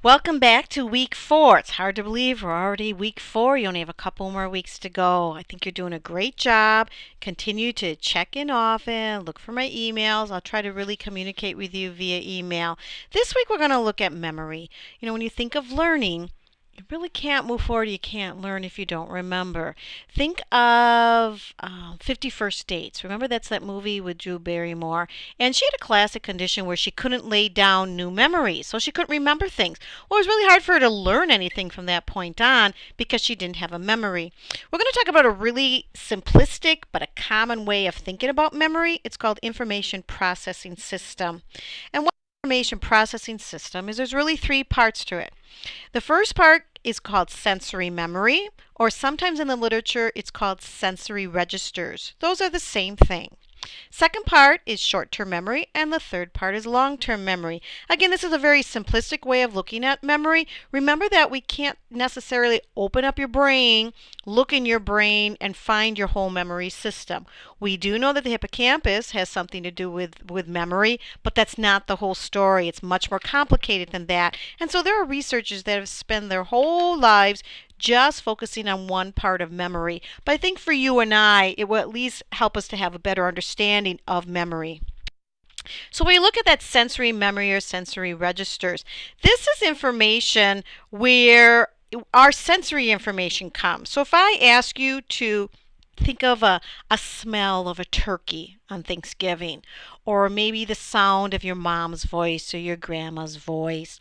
Welcome back to week 4. It's hard to believe we're already week 4. You only have a couple more weeks to go. I think you're doing a great job. Continue to check in often, look for my emails. I'll try to really communicate with you via email. This week we're going to look at memory. When you think of learning, you really can't move forward. You can't learn if you don't remember. Think of 50 First Dates. Remember that's that movie with Drew Barrymore? And she had a classic condition where she couldn't lay down new memories, so she couldn't remember things. Well, it was really hard for her to learn anything from that point on because she didn't have a memory. We're going to talk about a really simplistic but a common way of thinking about memory. It's called information processing system. And what information processing system is, there's really 3 parts to it. The first part is called sensory memory, or sometimes in the literature it's called sensory registers. Those are the same thing. Second part is short-term memory, and the third part is long-term memory. Again, this is a very simplistic way of looking at memory. Remember that we can't necessarily open up your brain, look in your brain, and find your whole memory system. We do know that the hippocampus has something to do with memory, but that's not the whole story. It's much more complicated than that. And so there are researchers that have spent their whole lives just focusing on one part of memory. But I think for you and I, it will at least help us to have a better understanding of memory. So when you look at that sensory memory or sensory registers, this is information where our sensory information comes. So if I ask you to think of a smell of a turkey on Thanksgiving, or maybe the sound of your mom's voice or your grandma's voice,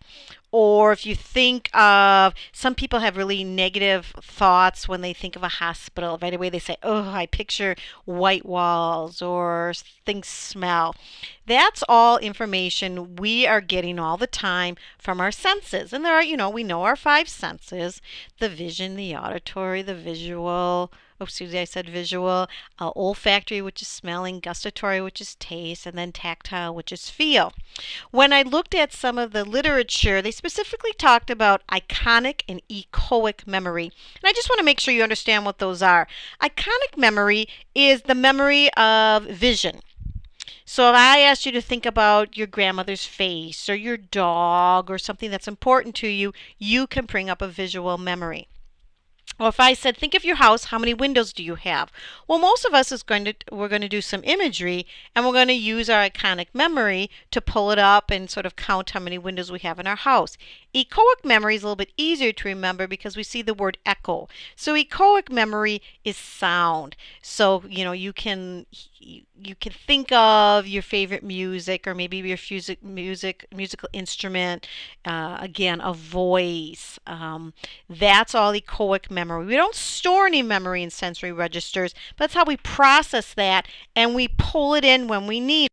or if you think of, some people have really negative thoughts when they think of a hospital. Right away they say, oh, I picture white walls or things smell. That's all information we are getting all the time from our senses. And there are, we know our 5 senses: the vision, the auditory, the visual, I said visual, olfactory, which is smelling, gustatory, which is taste, and then tactile, which is feel. When I looked at some of the literature, they specifically talked about iconic and echoic memory. And I just want to make sure you understand what those are. Iconic memory is the memory of vision. So if I asked you to think about your grandmother's face or your dog or something that's important to you, you can bring up a visual memory. Or if I said, think of your house, how many windows do you have? Well, most of us we're going to do some imagery, and we're going to use our iconic memory to pull it up and sort of count how many windows we have in our house. Echoic memory is a little bit easier to remember because we see the word echo. So echoic memory is sound. So, you can think of your favorite music, or maybe your musical instrument, again, a voice. That's all echoic memory. We don't store any memory in sensory registers, but that's how we process that, and we pull it in when we need it.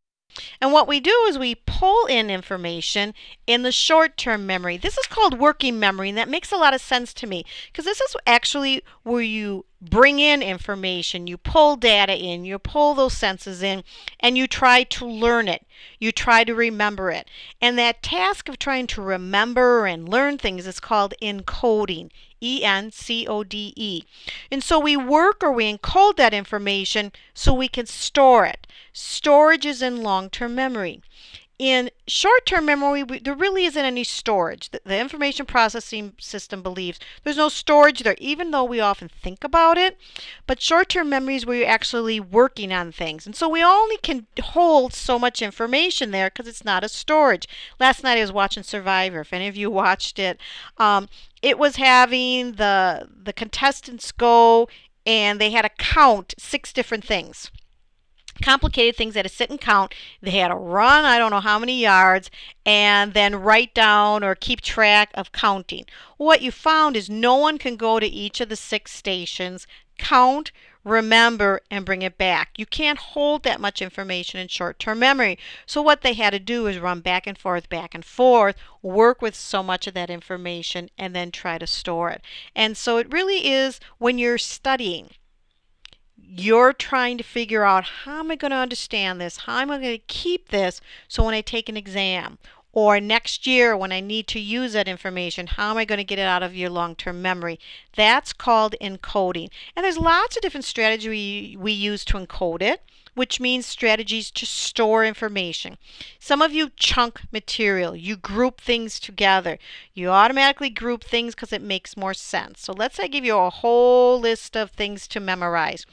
And what we do is we pull in information in the short-term memory. This is called working memory, and that makes a lot of sense to me because this is actually where you bring in information, you pull data in, you pull those senses in, and you try to learn it. You try to remember it. And that task of trying to remember and learn things is called encoding. E-N-C-O-D-E. And so we work or we encode that information so we can store it. Storage is in long-term memory. In short-term memory, there really isn't any storage. The information processing system believes there's no storage there, even though we often think about it. But short-term memory is where you're actually working on things. And so we only can hold so much information there because it's not a storage. Last night I was watching Survivor. If any of you watched it, it was having the contestants go, and they had to count 6 different things. Complicated things. They had to sit and count. They had to run I don't know how many yards and then write down or keep track of counting. What you found is no one can go to each of the 6 stations, count, remember, and bring it back. You can't hold that much information in short-term memory. So what they had to do is run back and forth, work with so much of that information, and then try to store it. And so it really is, when you're studying, you're trying to figure out, how am I going to understand this? How am I going to keep this so when I take an exam or next year when I need to use that information, how am I going to get it out of your long-term memory? That's called encoding. And there's lots of different strategies we use to encode it. which means strategies to store information. Some of you chunk material. You group things together. You automatically group things because it makes more sense. So let's say I give you a whole list of things to memorize.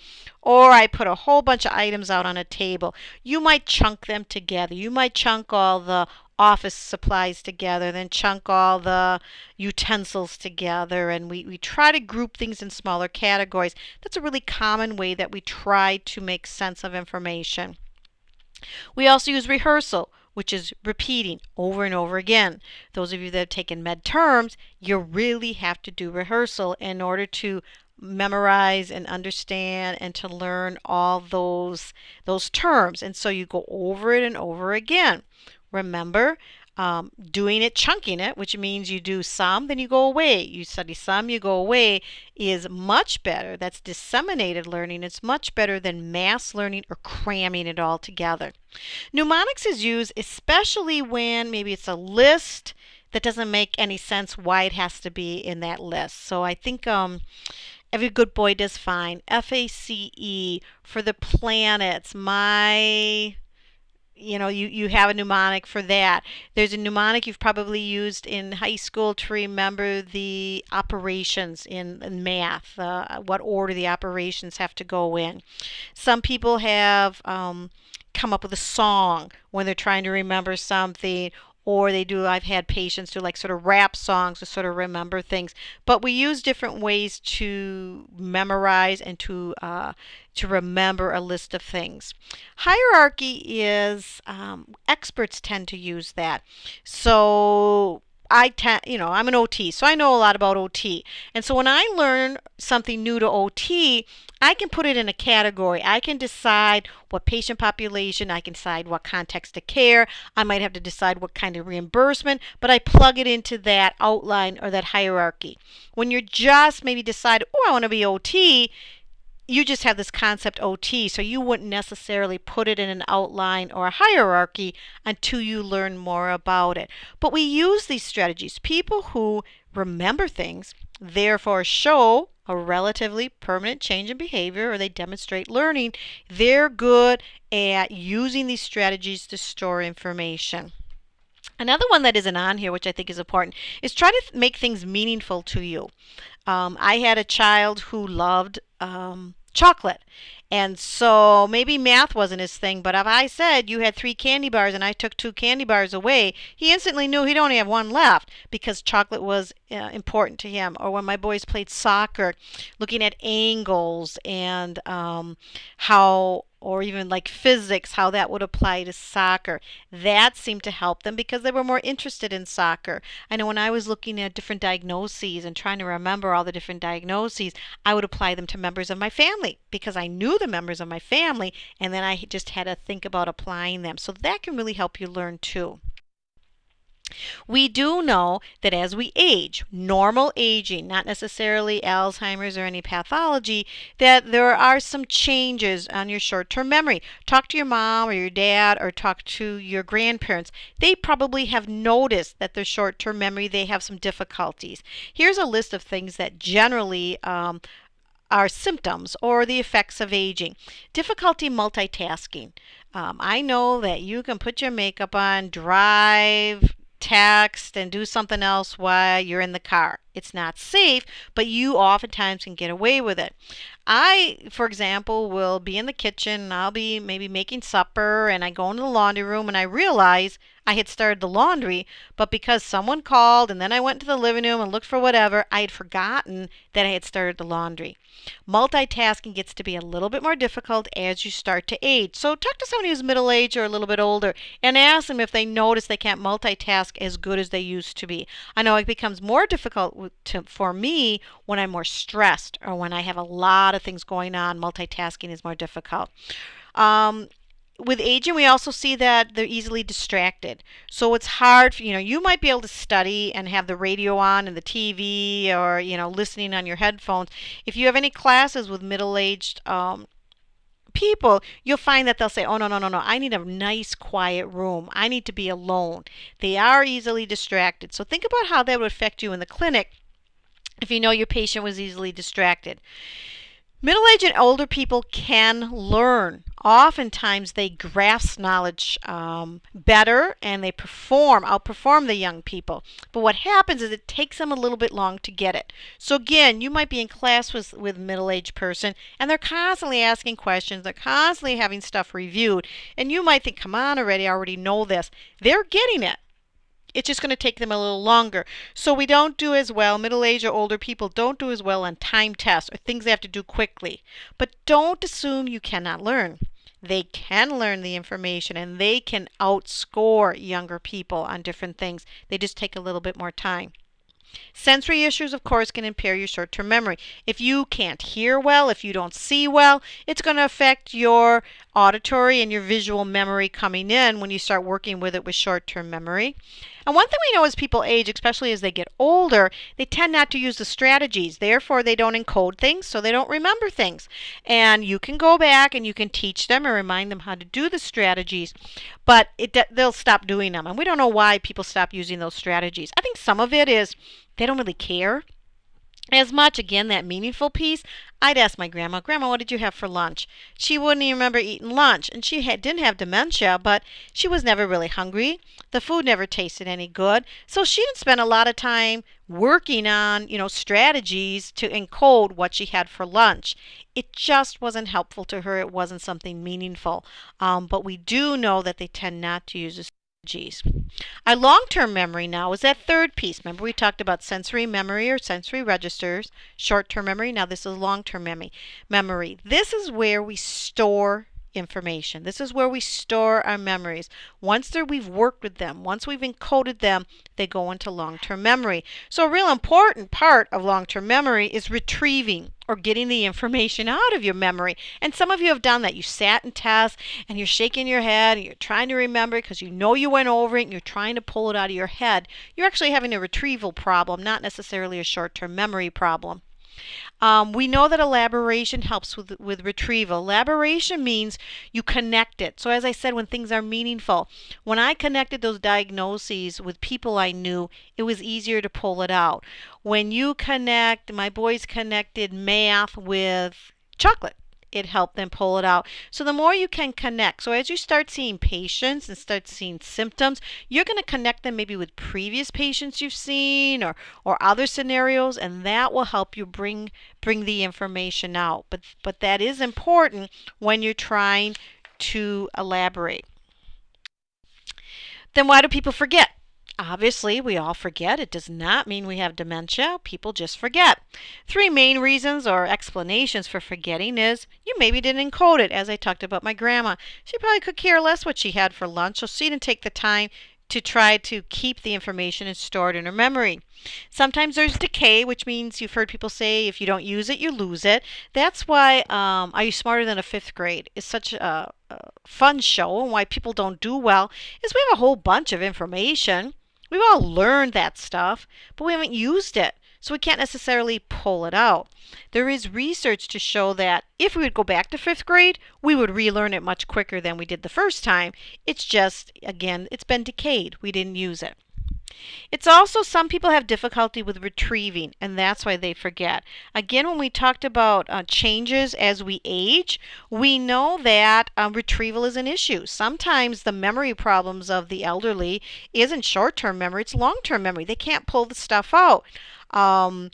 Or I put a whole bunch of items out on a table. You might chunk them together. You might chunk all the office supplies together, then chunk all the utensils together, and we try to group things in smaller categories. That's a really common way that we try to make sense of information. We also use rehearsal, which is repeating over and over again. Those of you that have taken med terms, you really have to do rehearsal in order to memorize and understand and to learn all those terms. And so you go over it and over again. Remember, doing it, chunking it, which means you do some, then you go away. You study some, you go away, is much better. That's disseminated learning. It's much better than mass learning or cramming it all together. Mnemonics is used especially when maybe it's a list that doesn't make any sense why it has to be in that list. So I think every good boy does fine. FACE for the planets. You have a mnemonic for that. There's a mnemonic you've probably used in high school to remember the operations in math, what order the operations have to go in. Some people have come up with a song when they're trying to remember something, or I've had patients do like sort of rap songs to sort of remember things. But we use different ways to memorize and to remember a list of things. Hierarchy is, experts tend to use that. So I'm an OT, so I know a lot about OT. And so when I learn something new to OT, I can put it in a category. I can decide what patient population, I can decide what context of care, I might have to decide what kind of reimbursement, but I plug it into that outline or that hierarchy. When you're just maybe decide, I want to be OT, you just have this concept OT, so you wouldn't necessarily put it in an outline or a hierarchy until you learn more about it. But we use these strategies. People who remember things, therefore show a relatively permanent change in behavior, or they demonstrate learning, they're good at using these strategies to store information. Another one that isn't on here, which I think is important, is try to make things meaningful to you. I had a child who loved chocolate. And so maybe math wasn't his thing, but if I said you had 3 candy bars and I took 2 candy bars away, he instantly knew he'd only have 1 left because chocolate was important to him. Or when my boys played soccer, looking at angles and or even like physics, how that would apply to soccer. That seemed to help them because they were more interested in soccer. I know when I was looking at different diagnoses and trying to remember all the different diagnoses, I would apply them to members of my family because I knew the members of my family, and then I just had to think about applying them. So that can really help you learn too. We do know that as we age, normal aging, not necessarily Alzheimer's or any pathology, that there are some changes on your short-term memory. Talk to your mom or your dad or talk to your grandparents. They probably have noticed that their short-term memory, they have some difficulties. Here's a list of things that generally are symptoms or the effects of aging. Difficulty multitasking. I know that you can put your makeup on, drive, text, and do something else while you're in the car. It's not safe, but you oftentimes can get away with it. I, for example, will be in the kitchen and I'll be maybe making supper and I go into the laundry room and I realize I had started the laundry, but because someone called and then I went to the living room and looked for whatever, I had forgotten that I had started the laundry. Multitasking gets to be a little bit more difficult as you start to age. So talk to somebody who's middle-aged or a little bit older and ask them if they notice they can't multitask as good as they used to be. I know it becomes more difficult for me when I'm more stressed or when I have a lot of things going on. Multitasking is more difficult. With aging, we also see that they're easily distracted. So it's hard, you might be able to study and have the radio on and the TV or, listening on your headphones. If you have any classes with middle-aged people, you'll find that they'll say, oh, no, I need a nice quiet room. I need to be alone. They are easily distracted. So think about how that would affect you in the clinic if you know your patient was easily distracted. Middle-aged and older people can learn. Oftentimes they grasp knowledge better and they outperform the young people. But what happens is it takes them a little bit long to get it. So again, you might be in class with a middle-aged person and they're constantly asking questions. They're constantly having stuff reviewed. And you might think, come on already, I already know this. They're getting it. It's just going to take them a little longer. So we don't do as well, middle-aged or older people don't do as well on time tests or things they have to do quickly. But don't assume you cannot learn. They can learn the information and they can outscore younger people on different things. They just take a little bit more time. Sensory issues, of course, can impair your short-term memory. If you can't hear well, if you don't see well, it's going to affect your auditory and your visual memory coming in when you start working with it with short-term memory. And one thing we know as people age, especially as they get older, they tend not to use the strategies. Therefore, they don't encode things, so they don't remember things. And you can go back and you can teach them and remind them how to do the strategies, but they'll stop doing them. And we don't know why people stop using those strategies. I think some of it is they don't really care as much. Again, that meaningful piece. I'd ask my grandma, Grandma, what did you have for lunch? She wouldn't even remember eating lunch. And she didn't have dementia, but she was never really hungry. The food never tasted any good. So she didn't spend a lot of time working on, strategies to encode what she had for lunch. It just wasn't helpful to her. It wasn't something meaningful. But we do know that they tend not to use the strategies. Our long-term memory now is that third piece. Remember we talked about sensory memory or sensory registers, short-term memory. Now this is long-term memory. This is where we store information. This is where we store our memories. Once we've worked with them, once we've encoded them, they go into long-term memory. So a real important part of long-term memory is retrieving or getting the information out of your memory. And some of you have done that. You sat in tests and you're shaking your head and you're trying to remember because you know you went over it and you're trying to pull it out of your head. You're actually having a retrieval problem, not necessarily a short-term memory problem. We know that elaboration helps with retrieval. Elaboration means you connect it. So as I said, when things are meaningful, when I connected those diagnoses with people I knew, it was easier to pull it out. When you connect, my boys connected math with chocolate. It helped them pull it out. So the more you can connect, so as you start seeing patients and start seeing symptoms, you're going to connect them maybe with previous patients you've seen or other scenarios, and that will help you bring the information out. But that is important when you're trying to elaborate. Then why do people forget? Obviously, we all forget. It does not mean we have dementia. People just forget. 3 main reasons or explanations for forgetting is you maybe didn't encode it. As I talked about my grandma, she probably could care less what she had for lunch, so she didn't take the time to try to keep the information and store it in her memory. Sometimes there's decay, which means you've heard people say if you don't use it, you lose it. That's why Are You Smarter Than a Fifth Grade is such a fun show, and why people don't do well is we have a whole bunch of information. We've all learned that stuff, but we haven't used it, so we can't necessarily pull it out. There is research to show that if we would go back to 5th grade, we would relearn it much quicker than we did the first time. It's just, again, it's been decayed. We didn't use it. It's also some people have difficulty with retrieving, and that's why they forget. Again, when we talked about changes as we age, we know that retrieval is an issue. Sometimes the memory problems of the elderly isn't short-term memory, it's long-term memory. They can't pull the stuff out. And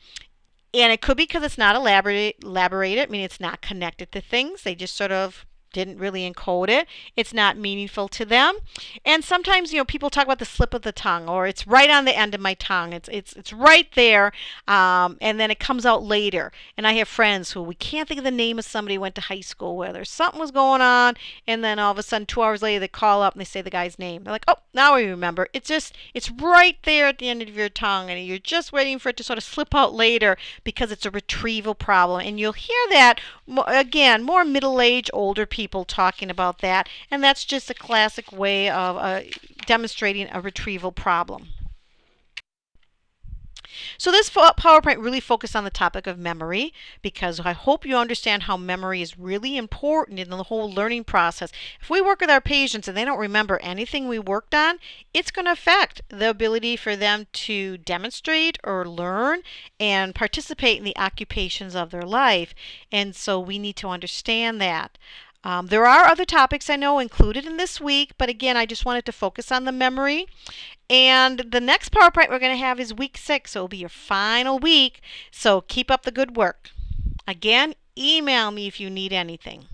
it could be because it's not elaborated, I mean, it's not connected to things. They just sort of didn't really encode it. It's not meaningful to them. And sometimes, people talk about the slip of the tongue, or it's right on the end of my tongue. It's right there, and then it comes out later. And I have friends who we can't think of the name of somebody who went to high school with, or something was going on, and then all of a sudden 2 hours later they call up and they say the guy's name. They're like, oh, now I remember. It's right there at the end of your tongue, and you're just waiting for it to sort of slip out later because it's a retrieval problem. And you'll hear that, again, more middle-aged, older people talking about that, and that's just a classic way of demonstrating a retrieval problem. So this PowerPoint really focused on the topic of memory, because I hope you understand how memory is really important in the whole learning process. If we work with our patients and they don't remember anything we worked on, it's going to affect the ability for them to demonstrate or learn and participate in the occupations of their life. And so we need to understand that. There are other topics I know included in this week, but again, I just wanted to focus on the memory. And the next PowerPoint we're going to have is week 6, so it'll be your final week. So keep up the good work. Again, email me if you need anything.